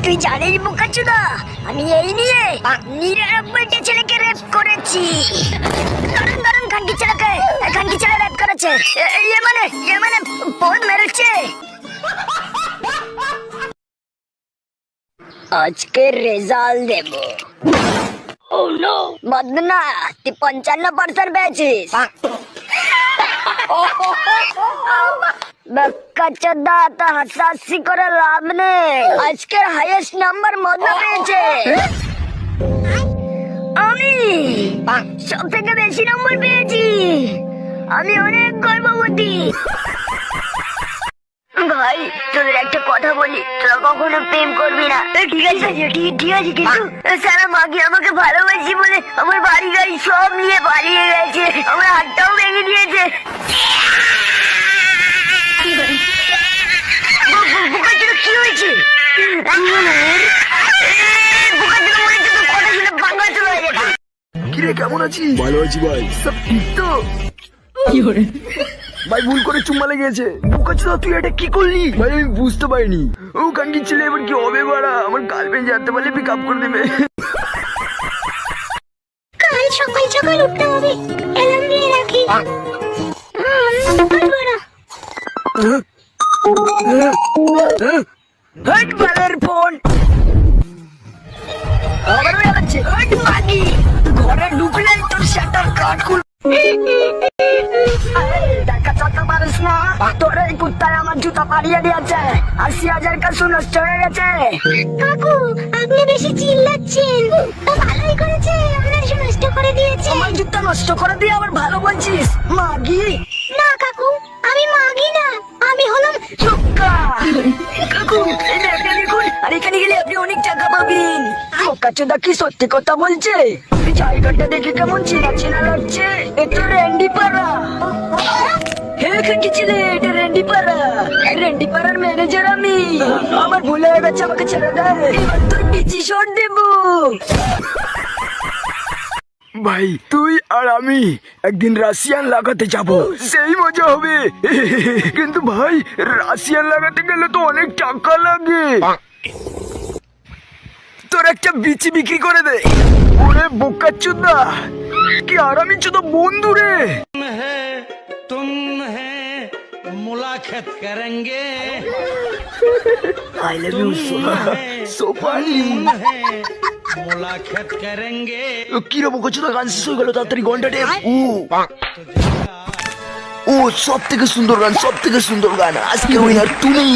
তুই জানিস বোকাচোদা, আমি এই নিয়ে 99টা ছেলেকে রেপ করেছি। দারুন দারুন খানকি ছেলে রেপ করেছে। এ মানে বহুত মেরেছে। আজকে রেজাল্ট দেব। ও নো বদনা, তুই 55% পেয়েছিস। বাচ্চাচোদা, তো হাসাহাসি করে লাভ নেই। আজকের হাইয়েস্ট নাম্বার মদনা পেয়েছে। আমি সব থেকে বেশি নম্বর পেয়েছি। আমি অনেক গর্ববতী। ভাই তোদের একটা কথা বলি, তোরা কখনো প্রেম করবি না। ঠিক আছে ঠিক আছে, কিন্তু সারা মাগি আমাকে ভালোবাসি বলে আমার বাড়ি গাড়ি সব নিয়ে পালিয়ে গেছে। আমার হাতটাও ভেঙে দিয়েছে। কি হয়েছে? কিরে কেমন আছিস? ভালো আছি ভাই। সব ঠিক তো? ভাই ভুল করে চুম্মা লেগেছে। বোকাচোদা তুই এটা কি করলি? ভাই আমি বুঝতে পারিনি। ও কানকি ছেলে এবার কি হবে বাড়া? আমার গার্লফ্রেন্ড জানতে পারলে পিক আপ করে দেবে। কাল সকাল সকাল উঠতে হবে, অ্যালার্ম দিয়ে রাখি। হট বালের ফোন আবার যাচ্ছে। হট মাগি, ঘরে ঢুকলে তোর শাটার কাট খুল। টাকা চাটা পারিস না? তোর এই কুত্তায় আমার জুতা পাড়িয়ে দিয়েছে। 80,000 কাছু নষ্ট হয়ে গেছে। কাকু আপনি বেশি চিল্লাচ্ছেন। তো ভালোই করেছে, আপনার নষ্ট করে দিয়েছে। আমার জুতা নষ্ট করে দিয়ে আবার ভালো বলছিস? মাগি না কাকু, আমি মাগি না, আমি হলাম চুক্কা। কাকু এই দেখুন, আর এখানে গেলে আপনি অনেক টাকা পাবেন। বোকাচোদা কি সত্যি কথা বলছে? এই জায়গাটা দেখে কেমন চেনা চেনা লাগছে। এটা রেন্ডি পাড়া। হ্যাঁ কাকি ছেলে, এটা রেন্ডি পাড়া। রেন্ডি পাড়ার ম্যানেজার আমি। আমার ভুল হয়ে গেছে, আমাকে ছেড়ে দে। এবার তোর পিচি শট দেবো। ভাই তুই আর আমি একদিন রাশিয়ান লাগাতে যাব, সেই মজা হবে। কিন্তু ভাই রাশিয়ান লাগাতে গেলে তো অনেক টাকা লাগে। তোর একটা বিচি বিক্রি করে দে। ওরে বোকাচোদা, কি আরামি চোদা বন্ধু রে। तुम है मुलाकात करेंगे। I love you Sopali. मुलाकात करेंगे। কি রে বোকাচোদা, গান শেষ হয়ে গেল তাড়াতাড়ি ঘন্টা টেপ। ও সব থেকে সুন্দর গান, সব থেকে সুন্দর গান। আজকে উইনার তুমি।